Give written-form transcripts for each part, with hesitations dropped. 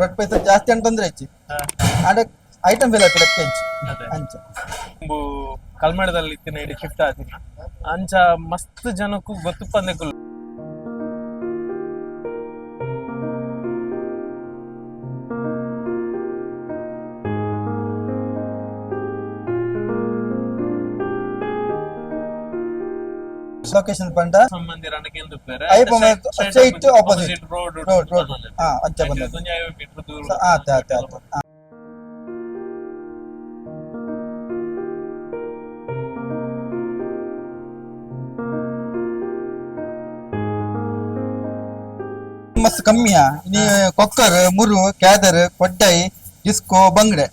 ರೊಟ್ಟ ಪೈಸೆ ಜಾಸ್ತಿ ಅಂತಂದ್ರೆ ಹೆಚ್ಚಿ ಆಡ ಐಟಮ್ ಫೇಲ್ ಆಗ್ತದೆ ಹೆಚ್ಚು ಅಂಚ ಕಲ್ಮಡದಲ್ಲಿ ಇತ್ತಿನ ಇಡೀ ಶಿಫ್ಟ್ ಆದಿನ ಅಂಚ ಮಸ್ತ್ ಜನಕ್ಕೂ ಗೊತ್ತುಪ್ಪಂದೆ ಕುಲ್ ಲೊಕೇಶನ್ ಪಂಡ ಸಂಬಂಧಿ ರಣಕೇಂದ್ರ ಬೇರೆ ಸ್ಟ್ರೈಟ್ ಆಪೋಸಿಟ್ ರೋಡ್ ಅಂಚ ಬಂದ 50 ಮೀಟರ್ ದೂರ ಮಸ್ತ್ ಕಮ್ಮಿಯಾ ನೀ ಕೊಕ್ಕರ್ ಮುರು ಕ್ಯಾದರ್ ಕೊಡ್ಡಾಯಿ ಡಿಸ್ಕೋ ಬಂಗ್ಡೆ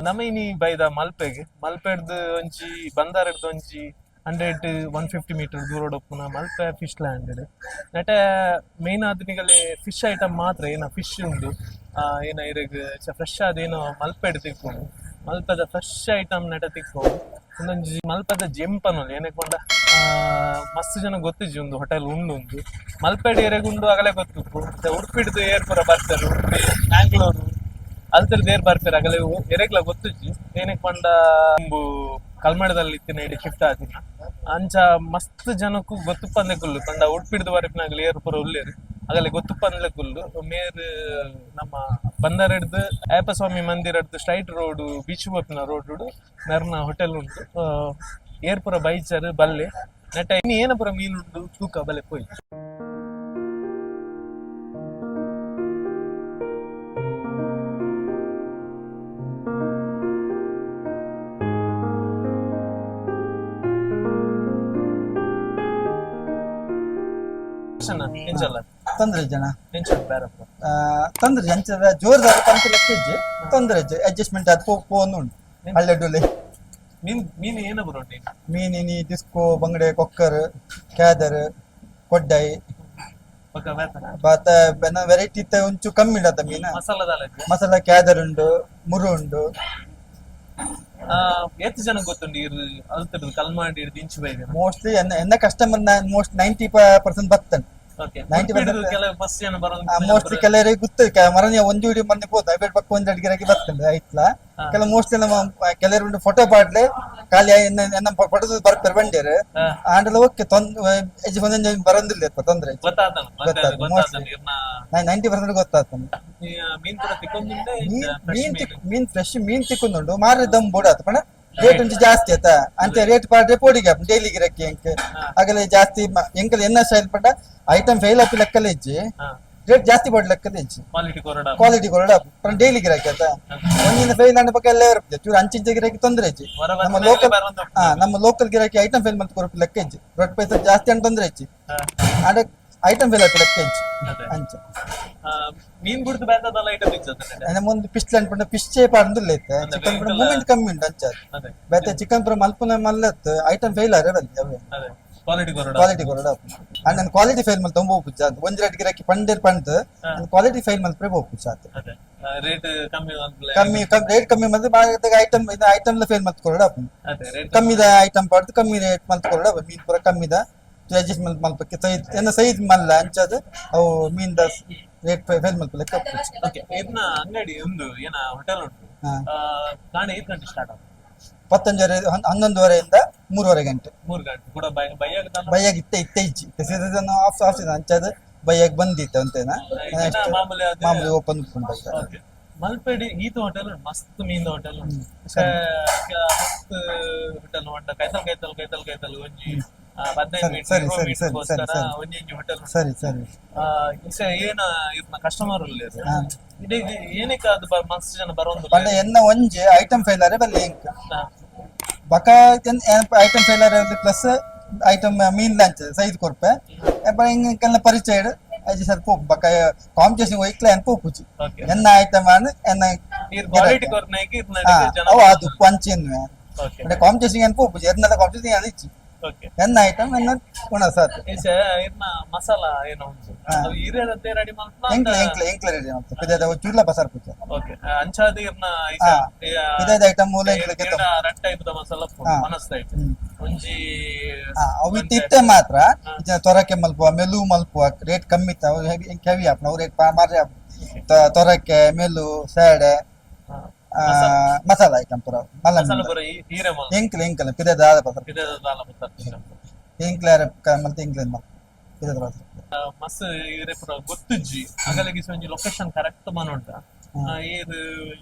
ನಮೈನಿ ಬೈದ ಮಲ್ಪೆಡ್ದು ಒಂಜಿ ಬಂದಾರಡ್ದು ಒಂಜಿ 100-150 ಮೀಟರ್ ದೂರ ಒಪ್ಪುನ ಮಲ್ಪೆ ಫಿಶ್ ಲ್ಯಾಂಡ್ ನೆಟ ಮೇನ್ ಆದ್ನಿಗಲೆ ಫಿಶ್ ಐಟಮ್ ಮಾತ್ರ ಏನ ಫಿಶ್ ಉಂಡು ಏನ ಇರಗ್ ಫ್ರೆಶ್ ಆದೇನೋ ಮಲ್ಪೆಡ್ ತಿಕ್ಕೊಂಡು ಮಲ್ಪದ ಫ್ರೆಶ್ ಐಟಮ್ ನೆಟ ತಿಕ್ಕೊಂಡು ಒಂದೊಂಜಿ ಮಲ್ಪದ ಜೆಂಪನೊಲಿ ಏನಕ್ಕೆ ಕೊಂಡ ಮಸ್ತ್ ಜನ ಗೊತ್ತಿಜ್ಜಿ ಒಂದು ಹೋಟೆಲ್ ಉಂಡು ಮಲ್ಪೆಡ್ ಏರೆಗುಂಡು ಆಗಲೇ ಗೊತ್ತಿತ್ತು ಉಡುಪಿಡ್ದು ಏರ್ ಪೂರ ಬರ್ತಾರೆ ಉಡುಪಿ ಮ್ಯಾಂಗ್ಳೂರು ಅಲ್ತರದ್ದು ಏರ್ ಬರ್ತಾರೆ ಆಗಲೇ ಎರೆಗ್ಲ ಗೊತ್ತಿಜ್ಜಿ ಏನಕ್ಕೆ ಕೊಂಡ ಕಲ್ಮಡದಲ್ಲಿ ಇತ್ತಿನ ಇಡೀ ಶಿಫ್ಟ್ ಆದಿನ ಅಂಚ ಮಸ್ತ್ ಜನಕ್ಕೂ ಗೊತ್ತುಪ್ಪಂದೆ ಕುಲ್ಲು ಪಂಡ ಉಡುಪಿಡ್ದು ಬರಪಿನಾಗಲಿ ಏರ್ ಪೂರ ಉಳ್ಳೇರು ಆಗಲೇ ಗೊತ್ತುಪ್ಪಂದೆ ಕುಲ್ಲು ಮೇರ್ ನಮ್ಮ ಬಂದಾರಡ್ದು ಅಯ್ಯಪ್ಪಸ್ವಾಮಿ ಮಂದಿರಡ್ದು ಸ್ಟ್ರೈಟ್ ರೋಡ್ ಬೀಚ್ ಬಪ್ಪಿನ ರೋಡ್ ಮೆರ್ನ ಹೋಟೆಲ್ ಉಂಟು ಏರ್ ಪೂರ ಬೈಚರ್ ಬಲ್ಲೆ ನೆಟ್ಟ ಇನ್ನು ಏನ ಪೂರ ಮೀನುಂಡು ತೂಕ ಬಲೆ ಪೋಯ್ ತೊಂದ್ರೆ ಜನ ಬೇರಪ್ಪ ತೊಂದ್ರೆ ಅಂಚದ ಜೋರ್ದಾರ ಕಂತ ಲೆಕ್ಕ ತೊಂದ್ರೆ ಅಡ್ಜಸ್ಟ್ಮೆಂಟ್ ಅದು ಫೋನ್ ಉಂಟು ಹಳ್ಳೆಡ್ಡುಲೆ ಮೀನು ಏನ ಬರೋಣ ಮೀನಿನಿ ಡಿಸ್ಕೋ ಬಂಗಡೆ ಕೊಕ್ಕರ್ ಕ್ಯಾದರ್ ಕೊಡ್ಡಾಯಿ ಬಾತ ವೆರೈಟಿ ಇತ್ತ ಒಂಚು ಕಮ್ಮಿ ಇಡತ್ತ ಮೀನ ಮಸಾಲ ಕ್ಯಾದರ್ ಉಂಡು ಮುರು ಉಂಡು ಎಷ್ಟು ಜನ ಗೊತ್ತುಂಡು ಇರು ಅಲ್ತದ್ದು ಕಲ್ಮಾಡಿ ದಿಂಚು ಬೈದೆ ಮೋಸ್ಟ್ಲಿ ಎನ್ನ ಕಸ್ಟಮರ್ ಮೋಸ್ಟ್ 90% ಬರ್ತನ್ ಮೋಸ್ಟ್ಲಿ ಕೆಲವರಿಗೆ ಗೊತ್ತು ಮರನಿಯ ಒಂದು ವಿಡಿಯೋ ಮನೆ ಹೋದ ಬೇಡ ಪಕ್ಕ ಒಂದು ಅಡಿಗೆ ಬರ್ತಂಡೆ ಆಯ್ತಲ್ಲ ಕೆಲ ಮೋಸ್ಟ್ಲಿ ನಮ್ಮ ಕೆಲವರು ಫೋಟೋ ಪಾಡ್ಲೆ ಖಾಲಿ ಫೋಟೋ ಬರ್ತಾರೆ ಬಂಡ್ಯಾರ ಆಂಡಲ ಓಕೆ ಒಂದೊಂದು ಬರಂದಿಲ್ಲ ತೊಂದ್ರೆ 90% ಗೊತ್ತಾಗ್ತಾನೆ ಮೀನ್ ಫ್ರೆಶ್ ಮೀನ್ ತಿಕ್ಕೊಂಡುಂಡು ಮಾರ ದಮ್ ಬೋಡಾತ ಪಣ ರೇಟ್ ಒಂಚು ಜಾಸ್ತಿ ಆಯ್ತ ಅಂತ ರೇಟ್ ಪಾಡ್ರೆ ಪೋಡಿಗೆ ಡೈಲಿ ಗಿರಕ್ಕೆ ಎಂಕ್ ಆಗಲೇ ಜಾಸ್ತಿ ಎಂಕಲ್ ಎನ್ನ ಸ್ಟೈಲ್ ಪಟ್ಟ ಐಟಮ್ ಫೇಲ್ ಆಪಿ ಲೆಕ್ಕಲ್ಲ ಇಜ್ಜಿ ರೇಟ್ ಜಾಸ್ತಿ ಪಡ್ ಲೆಕ್ಕದ ಇಜ್ಜಿ ಕ್ವಾಲಿಟಿ ಕೊರಡ ಡೈಲಿ ಗಿರಾಕಿ ಆಯ್ತಾ ಒಂದಿನ ಫೇಲ್ ಅಂಡ ಪಕ್ಕ ಎಲ್ಲ ಇರುತ್ತೆ ಚೂರು ಅಂಚಿಂಚ ಗಿರಾಕಿ ತೊಂದ್ರೆ ಇಜ್ಜಿ ನಮ್ಮ ಲೋಕಲ್ ಗಿರಾಕಿ ಐಟಮ್ ಫೇಲ್ ಮತ್ತೆ ಕೊರಪಿ ಲೆಕ್ಕ ಇಜ್ಜಿ ರೊಟ್ಟ ಪೈಸೆ ಜಾಸ್ತಿ ಅಂತ ತೊಂದ್ರೆ ಇಜ್ಜಿ ಆಡ ಐಟಮ್ ಫೇಲ್ ಆಪಿ ಲೆಕ್ಕ ಇಜ್ಜಿ ಅಂಚ ಮೀನ್ ಬಿಡ್ತು ಬೇತದಲ್ಲ ಐಟಮ್ ಇಜ್ಜದ ಮುಂದೆ ಫಿಶ್ ಲ್ಯಾಂಡ್ ಪಂಡ ಫಿಶ್ ಚೇಪ್ ಅಂದಿಲ್ಲ ಐತೆ ಚಿಕನ್ ಪುರ ಮೂಮೆಂಟ್ ಕಮ್ಮಿ ಉಂಟು ಅಂಚ ಬೇತೆ ಚಿಕನ್ ಪುರ ಮಲ್ಪುನ ಮಲ್ಲತ್ ಐಟಮ್ ಫೇಲ್ ಆರೆ ಬಲ್ಲಿ ಅವೇ ಕ್ವಾಲಿಟಿ ಕೊರಡ ಅಂಡ್ ಕ್ವಾಲಿಟಿ ಫೈಲ್ ಮಲ್ ತೊಂಬ ಪುಚ್ಚ ಒಂದ್ ರೇಟ್ ಗಿರಾಕಿ ಪಂಡೇರ್ ಪಂಡ್ ಕ್ವಾಲಿಟಿ ಫೈಲ್ ಮಲ್ ಪ್ರೇ ಪುಚ್ಚ ರೇಟ್ ಕಮ್ಮಿ ರೇಟ್ ಕಮ್ಮಿ ಮತ್ತೆ ಐಟಮ್ ಇದು ಐಟಮ್ ಲ ಫೇಲ್ ಮತ್ ಕೊರಡ ಕಮ್ಮಿದ ಐಟಮ್ ಪಡ್ದು ಕಮ್ಮಿ ರೇಟ್ ಮಲ್ ಕೊರಡ ಮೀನ್ ಪುರ ಕಮ್ಮಿದ ಅಡ್ಜಸ್ಟ್ಮೆಂಟ್ ಮಲ್ಪಕ್ಕೆ ಸೈಜ್ ಏನ ಸೈಜ್ ಮಲ್ಲ ಅಂಚದ ಅವು ಮೀನ್ ದ ರೇಟ್ ಫೇಲ್ ಮಲ್ಪ ಲೆಕ್ಕ ಓಕೆ ಇದನ್ನ ಅಂಗಡಿ ಒಂದು ಏನ ಹೋಟೆಲ್ ಉಂಟು ನಾಳೆ 8 ಗಂಟೆ ಸ್ಟಾರ್ಟ್ ಆಗುತ್ತೆ 11:30 3:30 ಗಂಟೆ 3 ಗಂಟೆ ಕೂಡ ಬೈಯಾಗ ಇತ್ತೆ ಇಜ್ಜಿ ಸೀಸನ್ ಆಫ್ ಅಂಚದ ಬೈಯಾಗ ಬಂದಿತ್ತು ಅಂತೇನಾ ಮಾಮೂಲಿ ಓಪನ್ ಉಂಟು ಮಲ್ಪೆಡಿ ಈತ ಹೋಟೆಲ್ ಮಸ್ತ್ ಮೀನ್ ಹೋಟೆಲ್ ಮಸ್ತ್ ಹೋಟೆಲ್ ಉಂಟ ಕೈತಲ್ ಒಂಜಿ 15 ಸರಿ ಸರಿ ಏನ ಇರ್ನ ಕಸ್ಟಮರ್ ಏನಕ್ಕೆ ಅದು ಮಸ್ತ್ ಜನ ಬರೋದು ಎನ್ನ ಒಂಜಿ ಐಟಮ್ ಫೈಲರ್ ಬಲ್ಲಿ ಎಂಕ್ ಬಕ ಐಟಮ್ ಫೈಲರ್ ಪ್ಲಸ್ ಐಟಮ್ ಮೀನ್ ಲಾಂಚ್ ಸೈಜ್ ಕೊರ್ಪೆ ಹಿಂಗೆಲ್ಲ ಪರಿಚಯ ಅಜ್ಜಿ ಸರ್ ಪೋಪ್ ಬಕ ಕಾಂಪಿಟೇಷನ್ ಹೋಯ್ಕ್ಲ ಎನ್ ಪೋಪುಜಿ ಎನ್ನ ಐಟಮ್ ಅನ್ ಎನ್ನ ಅದು ಪಂಚಿನ್ ಕಾಂಪಿಟೇಷನ್ ಎನ್ ಪೋಪುಜಿ ಎನ್ನೆಲ್ಲ ಕಾಂಪಿಟೇಷನ್ ಅದಿಚ್ಚಿ ಎನ್ನ ಐಟಮ್ ಎನ್ನ ಗುಣ ಸರ್ ಮಸಾಲಾ ಏನೋ ಹಿರಿಯರತ್ತೆ ರೆಡಿ ಎಂಕ್ಲ ರೆಡಿ ಮಾಡ್ತಾರೆ ಪಿದಾದ ಚೂರ್ಲ ಬಸಾರ್ ಪುಚ್ಚ ಓಕೆ ಅಂಚಾದ ಇರ್ನ ಪಿದಾದ ಐಟಮ್ ಮೂಲ ರಟ್ಟ ಇದ್ದ ಮಸಾಲಾ ಮನಸ್ತಾ ಇತ್ತು ಒಂಜಿ ಅವು ಇತ್ತೆ ಮಾತ್ರ ತೊರಕೆ ಮಲ್ಪುವ ಮೆಲು ಮಲ್ಪುವ ರೇಟ್ ಕಮ್ಮಿ ಇತ್ತ ಅವು ಹೆವಿ ಆಪನ ಅವು ರೇಟ್ ಮಾರಿ ತೊರಕೆ ಮೆಲು ಸೇಡೆ ಮಸಾಲ ಐಟಮ್ ಪೂರ ಮಸಾಲ ಪೂರ ಹೀರೆ ಮಲ್ಪುವ. ಎಂಕ್ಲೆ ಪಿದೆ ದಾದ ಪತ್ರ ಪಿದೆ ದಾಲ ಪತ್ರ ಎಂಕ್ಲೆ ಮಲ್ತ ಎಂಕ್ಲೆ ಪಿದೆ ದಾದ ಮಸ್ತ್ ಇರೆ ಪೂರ ಗೊತ್ತುಜ್ಜಿ ಅಗಲಿಗೆ ಒಂಜಿ ಲೊಕೇಶನ್ ಕರೆಕ್ಟ್ ಮನೋಂಟ ಏದು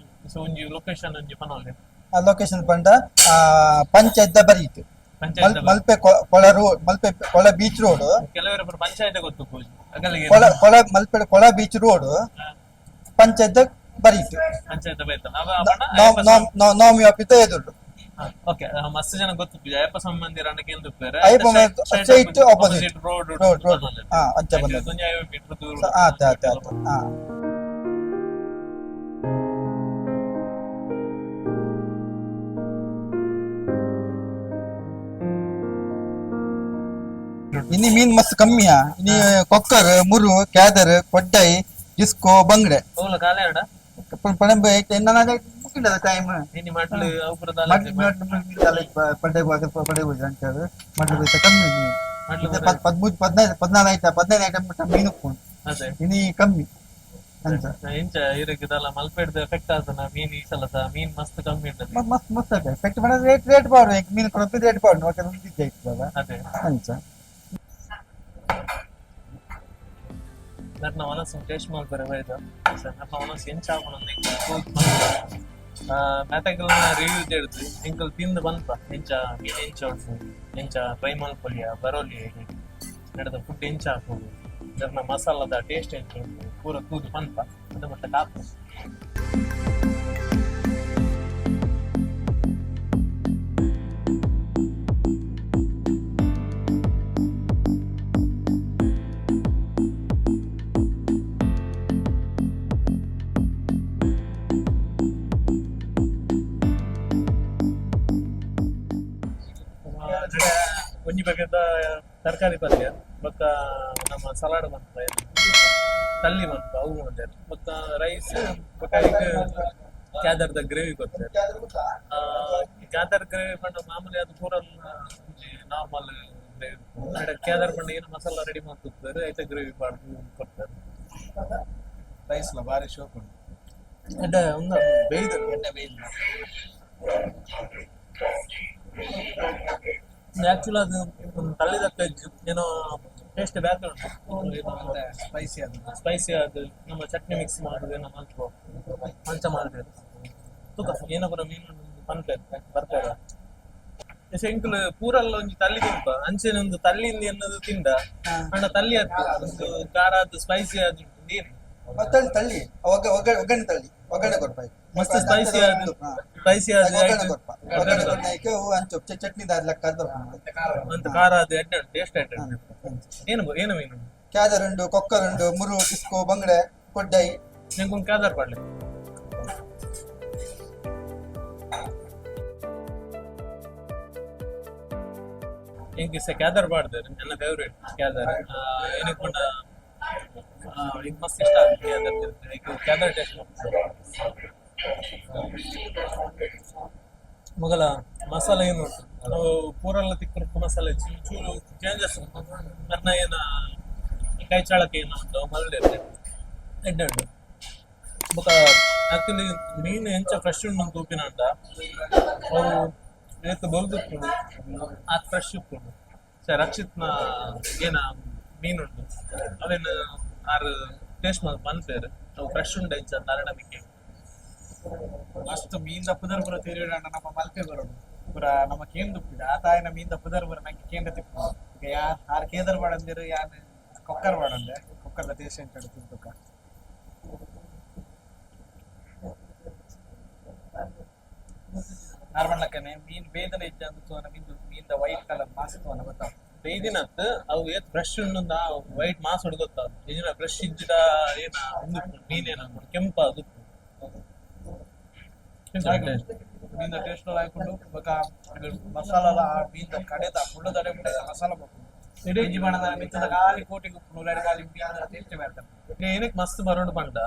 ಒಂಜಿ ಲೊಕೇಶನ್ ಒಂಜಿ ಪನೋಲೆ ಆ ಲೊಕೇಶನ್ ಪಂಡ ಪಂಚಾಯತ್ ಬರೀಟ್ ಪಂಚಾಯತ್ ಮಲ್ಪೆ ಕೊಳ ರೋಡ್ ಮಲ್ಪೆ ಕೊಳ ಬೀಚ್ ರೋಡ್ ಕೆಲವರ ಪೂರ ಪಂಚಾಯತ್ ಗೊತ್ತು ಪೂಜಿ ಅಗಲಿಗೆ ಕೊಳ ಮಲ್ಪೆ ಕೊಳ ಬೀಚ್ ರೋಡ್ ಪಂಚಾಯತ್ ಬರೀಟ್ ಪಂಚಾಯತ್ ಬೈತ ನವಮಿ ಆಪಿತ ಎದುರು ಓಕೆ ಮಸ್ತ್ ಜನ ಗೊತ್ತು ಅಯ್ಯಪ್ಪ ಸಂಬಂಧಿ ರಣಕ್ಕೆ ಎಂದು ಸ್ಟ್ರೈಟ್ ಆಪೋಸಿಟ್ ರೋಡ್ ರೋಡ್ ಅಂಚೆ ಬಂದ 50 ಮೀಟರ್ ದೂರ ಇನ್ನು ಮೀನ್ ಮಸ್ತ್ ಕಮ್ಮಿಯಾ ಇನ್ನು ಕೊಕ್ಕರ್ ಮುರು ಕ್ಯಾದರ್ ಕೊಡ್ಡೈ ಡಿಸ್ಕೋ ಬಂಗಡೆ ಓಲ ಕಾಲೆ ಅಡ ಪಣಂಬೆ ಮುಗಿಂಡದ ಟೈಮ್ ಇನಿ ಮಟ್ಲು ಔಪುರದಾಲ ಪಡ್ಡೆ ಹೋಗಿ ಅಂತಾರೆ ಮಟ್ಲು ಬೈತ ಕಮ್ಮಿ ಮಟ್ಲು 14 ಐಟಮ್ 15 ಐಟಮ್ ಮೀನು ಉಪ್ಪು ಅದೇ ಇನಿ ಕಮ್ಮಿ ಅಂತ ಇಂಚ ಇರಕ್ಕಿದಲ್ಲ ಮಲ್ಪೆಡ್ದು ಎಫೆಕ್ಟ್ ಆತನ ಮೀನ್ ಈ ಸಲ ಮೀನ್ ಮಸ್ತ್ ಕಮ್ಮಿ ಉಂಟು ಮಸ್ತ್ ಮಸ್ತ್ ಆಗ ಎಫೆಕ್ಟ್ ಮಾಡಿದ್ರೆ ರೇಟ್ ಪಾಡು ಮೀನು ಕೊಡೋದು ರೇಟ್ ಪಾಡು ಓಕೆ ನಮ್ದಿದ್ದೆ ಇರ್ತದ ಅದೇ ಅಂಚ ನನ್ನ ಮನಸ್ಸು ಟೇಸ್ಟ್ ಮಾಡ್ತಾರೆ ಬೈದು ನನ್ನ ಮನಸ್ಸು ಎಂಚ ಮ್ಯಾಟಗಳ ರಿವ್ಯೂ ಹೇಳಿದ್ವಿ ಎಂಕಲ್ ತಿಂದು ಬಂತ ಎಂಚ ಮೀನು ಎಂಚ ಉಂಟು ಎಂಚ ಫ್ರೈ ಮಲ್ಪೊಲಿಯ ಬರೋಲಿ ನಡೆದ ಫುಡ್ ಎಂಚ ಹಾಕೋದು ನನ್ನ ಮಸಾಲದ ಟೇಸ್ಟ್ ಎಂಚ ಉಂಟು ಪೂರ ಕೂದು ಬಂತ ಅದು ಮತ್ತೆ ಕಾಪು ಒಂಜಿ ಬಗೆದ ತರಕಾರಿ ಪಲ್ಯ ಬೊಕ್ಕ ನಮ್ಮ ಸಲಾಡ್ ಬಂತ ತಲ್ಲಿ ಬಂತು ಅವು ಮಾಡ್ತಾರೆ ಬೊಕ್ಕ ರೈಸ್ ಬೊಕ್ಕ ಕ್ಯಾದರ್ದ ಗ್ರೇವಿ ಕೊಡ್ತಾರೆ ಕ್ಯಾದರ್ ಗ್ರೇವಿ ಪಂಡ ಮಾಮೂಲಿ ಅದು ಪೂರ ನಾರ್ಮಲ್ ಗ್ರೇವಿ ಕ್ಯಾದರ್ ಪಂಡ ಏನು ಮಸಾಲ ರೆಡಿ ಮಾಡ್ತಿರ್ತಾರೆ ಐತೆ ಗ್ರೇವಿ ಕೊಡ್ತಾರೆ ರೈಸ್ ಬಾರಿ ಶೋಕ್ ಉಂಟು ಎಡ್ಡೆ ಒಂದು ಬೇಯ್ದು ಎಣ್ಣೆ ಬೇಯ್ದು ಆಕ್ಚುಲಿ ಅದು ತಳ್ಳಿದ ಪೆಜ್ ಏನೋ ಟೇಸ್ಟ್ ಬ್ಯಾಕ್ ಉಂಟು ಸ್ಪೈಸಿ ಅದು ನಮ್ಮ ಚಟ್ನಿ ಮಿಕ್ಸ್ ಮಾಡುದು ಏನೋ ಮಲ್ಪೋ ಮಂಚ ಮಾಡಿದ್ರೆ ತೂಕ ಏನೋ ಬರೋ ಮೀನು ಪನ್ಪೇರ್ ಬರ್ತಾರೆ ಶಂಕಲ್ ಪೂರಲ್ಲ ಒಂಜಿ ತಲ್ಲಿ ತಿಂಪ ಅಂಚೆನ ಒಂದು ತಲ್ಲಿಂದ ಎನ್ನದು ತಿಂದ ಅಣ್ಣ ತಲ್ಲಿ ಆಯ್ತು ಒಂದು ಖಾರ ಅದು ಸ್ಪೈಸಿ ಅದು ನೀರು ತಳ್ಳಿ ತಳ್ಳಿ ಒಗ್ಗರಣೆ ತಳ್ಳಿ ಒಗ್ಗರಣೆ ಕೊಡ್ಪಾಯಿ ಮಸ್ತ್ ಸ್ಪೈಸಿ ಅದು ಸ್ಪೈಸಿ ಅದು ಒಗ್ಗರಣೆ ಕೊಡ್ನಾಯ್ಕೆ ಅಂಚು ಚಟ್ನಿ ದಾದ ಲೆಕ್ಕ ಅದು ಅಂತ ಖಾರ ಅದು ಎಡ್ಡೆ ಟೇಸ್ಟ್ ಎಡ್ಡೆ ಏನು ಏನು ಮೀನು ಕ್ಯಾದರ್ ಉಂಡು ಕೊಕ್ಕರ್ ಉಂಡು ಮುರು ಡಿಸ್ಕೋ ಬಂಗಡೆ ಕೊಡ್ಡೈ ನಿಂಗೊಂದು ಕ್ಯಾದರ್ ಪಾಡ್ಲಿ ಹಿಂಗೆ ಕ್ಯಾದರ್ ಪಾಡ್ತಾರೆ ನನ್ನ ಫೇವ್ರೇಟ್ ಕ್ಯಾದರ್ ಏನಕ್ಕೆ ಕೊಂಡ ಈಗ ಮಸ್ತ್ ಇಷ್ಟ ಆಗುತ್ತೆ ಕ್ಯಾದರ್ ಈಗ ಕ್ಯಾದರ್ ಟೇಸ್ಟ್ ಮೊದಲ ಮಸಾಲೆ ಏನು ನಾವು ಪೂರೆಲ್ಲ ತಿಕ್ಕ ಮಸಾಲೆ ಚೂರು ಚೇಂಜಸ್ ನನ್ನ ಏನ ಕೈ ಚಾಳಕ್ಕೆ ಏನು ಉಂಟು ಮಲ್ಲೆ ಎಡ್ಡೆ ಉಂಟು ಬೊಕ್ಕ ಆಕ್ಚುಲಿ ಮೀನು ಎಂಚ ಫ್ರೆಶ್ ಉಂಡು ಅಂತ ಉಪ್ಪಿನ ಅಂತ ಅವು ಏತ್ ಬಲ್ದುಕೊಂಡು ಆ ಫ್ರೆಶ್ ಉಪ್ಪುಂಡು ಸರ್ ರಕ್ಷಿತ್ನ ಏನ ಮೀನುಂಟು ಅವೇನು ಆರು ಟೇಸ್ಟ್ ಮನ್ಪೇರು ಅವು ಫ್ರೆಶ್ ಉಂಡು ಎಂಚ ನಾರಾಯಣ ಮಿಕ್ಕಿ ಮಸ್ತ್ ಮೀನ್ ಪುದರ್ ಪುರ ತಿರುಗಿಡ ನಮ್ಮ ಮಲ್ಪೆ ಬರೋದು ಪುರ ನಮ್ಮ ಕೇಂದ್ರ ಉಪ್ಪಿದ ಆತಾಯನ ಮೀನ್ ಪುದರ್ ಪುರ ನಂಗೆ ಕೇಂದ್ರ ತಿಪ್ಪ ಈಗ ಆರು ಕೇದರ್ ಮಾಡಂದಿರು ಯಾರು ಕೊಕ್ಕರ್ ಮಾಡಂದೆ ಕೊಕ್ಕರ್ದ ಟೇಸ್ಟ್ ಅಂತ ತಿಂತಕ್ಕ ನಾರ್ಮಲ್ ಮೀನ್ ಬೇದನೆ ಇದ್ದ ಅಂತ ಮೀನ್ ವೈಟ್ ಕಲರ್ ಮಾಸ್ಕ್ ಗೊತ್ತಾ ಬೇಯ್ದಿನತ್ ಅವು ಏತ್ ಫ್ರೆಶ್ ಉಂಡು ವೈಟ್ ಮಾಸ್ ಹುಡುಗೊತ್ತ ಇಜಿನ ಫ್ರೆಶ್ ಇಜ್ಜಿದ ಏನ ಒಂದು ಮೀನೇನ ಕೆಂಪ ಅದು ಮೀನ ಟೇಸ್ಟ್ ಹಾಕೊಂಡು ಮಸಾಲ ಮೀನ್ ಕಡೆದ ಮುಳ್ಳದಡೆ ಮಸಾಲ ಇಡೀ ಬಣ್ಣದ ಮಿತ್ತದ ಖಾಲಿ ಕೋಟಿಗೆ ಉಪ್ಪು ನೂರಾಡಿ ಖಾಲಿ ಮೀನ ಟೇಸ್ಟ್ ಮಾಡ್ತಾರೆ ಏನಕ್ಕೆ ಮಸ್ತ್ ಬರೋಡು ಪಂಡ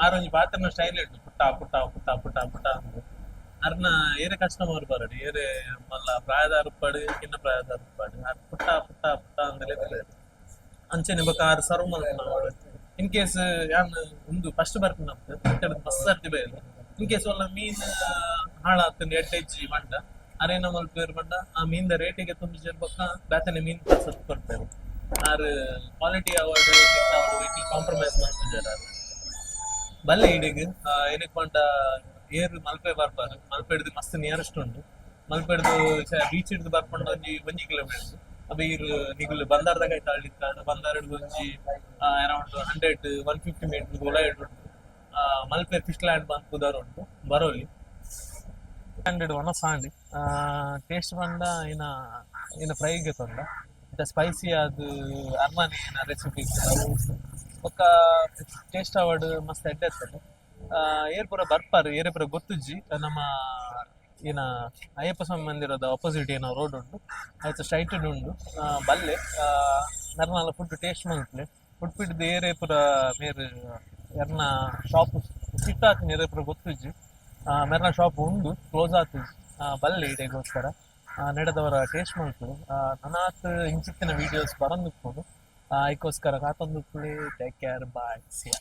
ಆರೊಂಜಿ ಪಾತ್ರನ ಸ್ಟೈಲ್ ಇಟ್ಟು ಪುಟ್ಟ ಪುಟ್ಟ ಪುಟ್ಟ ಪುಟ್ಟ ಪುಟ್ಟ ಅಂತ ಅರ್ನ ಏರೆ ಕಸ್ಟಮರ್ ಬರಡು ಏರೆ ಮಲ್ಲ ಪ್ರಾಯದಾರ ಉಪ್ಪಾಡು ಕಿನ್ನ ಪ್ರಾಯದಾರ ಉಪ್ಪಾಡು ಅರ್ ಪುಟ್ಟ ಪುಟ್ಟ ಪುಟ್ಟ ಅಂದಲೇ ಬೆಳೆಯೋದು ಅಂಚೆನೆ ಬೊಕ ಆರು ಸರ್ವ್ ಮಾಡ್ಕೊಂಡು ಇನ್ ಕೇಸ್ ಯಾನ್ ಒಂದು ಫಸ್ಟ್ ಬರ್ತೀನಿ ನಮ್ದು ಮಸ್ತ್ ಸರ್ತಿ ಬೇಯಲ್ಲ ಇನ್ ಕೇಸ್ ಒಲ್ಲ ಮೀನ್ ಹಾಳಾಗ್ತದೆ ಎಡ್ಡೆಜ್ಜಿ ಮಂಡ ಅರೇನ ಮಲ್ಪೇರು ಮಂಡ ಆ ಮೀನ್ದ ರೇಟಿಗೆ ತುಂಬ ಸೇರ್ಬೇಕ ಬೇತನೆ ಮೀನ್ ಕಳ್ಸೋದು ಕೊಡ್ತೇವೆ ಆರು ಕ್ವಾಲಿಟಿ ಅವಾರ್ಡ್ ವೆಯ್ಟಿಂಗ್ ಕಾಂಪ್ರಮೈಸ್ ಮಾಡ್ತಿದ್ದಾರೆ ಬಲ್ಲೆ ಇಡಿಗೆ ಏನಕ್ಕೆ ಪಂಡ ಏರು ಮಲ್ಪೆ ಬರ್ಬಾರು ಮಲ್ಪೆಡ್ದು ಮಸ್ತ್ ನಿಯರೆಸ್ಟ್ ಉಂಟು ಮಲ್ಪೆಡ್ದು ಬೀಚ್ ಹಿಡ್ದು ಬರ್ಕೊಂಡು ಒಂಜಿ ಕಿಲೋಮೀಟರ್ ಅಬ್ಬ ಇರು ನಿಗುಲು ಬಂದಾರದಾಗ ಆಯ್ತು ಅಳ್ಳಿತ್ತ ಬಂದಾರಡ್ದು ಒಂಜಿ ಅರೌಂಡ್ 100-150 ಮೀಟರ್ ಒಳಗಡೆ ಉಂಟು ಮಲ್ಪೆ ಫಿಶ್ ಲ್ಯಾಂಡ್ ಬಂದು ಕುದಾರ ಉಂಟು ಬರೋಲಿ 100 ಒಣ ಸಾಂಡಿ ಟೇಸ್ಟ್ ಬಂದ ಇನ್ನ ಫ್ರೈಗೆ ತೊಂದ ಮತ್ತೆ ಸ್ಪೈಸಿ ಅದು ಅರ್ಮಾನಿ ರೆಸಿಪಿ ಒಕ್ಕ ಟೇಸ್ಟ್ ಅವಾರ್ಡ್ ಮಸ್ತ್ ಎಡ್ಡೆ ಇರ್ತದೆ ಏರ್ ಪೂರ ಬರ್ಪಾರು ಏರೆ ಪೂರ ಗೊತ್ತುಜ್ಜಿ ನಮ್ಮ ಏನ ಅಯ್ಯಪ್ಪ ಸ್ವಾಮಿ ಮಂದಿರದ ಆಪೋಸಿಟ್ ಏನೋ ರೋಡ್ ಉಂಟು ಆಯ್ತು ಸ್ಟ್ರೈಟ್ ಉಂಡು ಬಲ್ಲೆ ನರ್ನಾಲ ಫುಡ್ ಟೇಸ್ಟ್ ಮಂತ್ಲೆ ಫುಡ್ ಪಿಡ್ದು ಏರೆ ಪೂರ ಮೇರೆ ಎರ್ನ ಶಾಪ್ ಸಿಟ್ ಹಾಕಿ ಏರೆ ಪೂರ ಗೊತ್ತುಜ್ಜಿ ಮೆರ್ನ ಶಾಪ್ ಉಂಡು ಕ್ಲೋಸ್ ಆಗ್ತದೆ ಬಲ್ಲೆ ಇಡೆಗೋಸ್ಕರ ನಡೆದವರ ಟೇಸ್ಟ್ ಮಾಡ್ತಾರೆ ನನಾತ್ ಇಂಚಿತ್ತಿನ ವಿಡಿಯೋಸ್ ಬರಂದಿಕ್ಕೊಂಡು ಅದಕ್ಕೋಸ್ಕರ ಕಾತೊಂದು ಟೇಕ್ ಕೇರ್ ಬಾಯ್ ಸಿಯಾ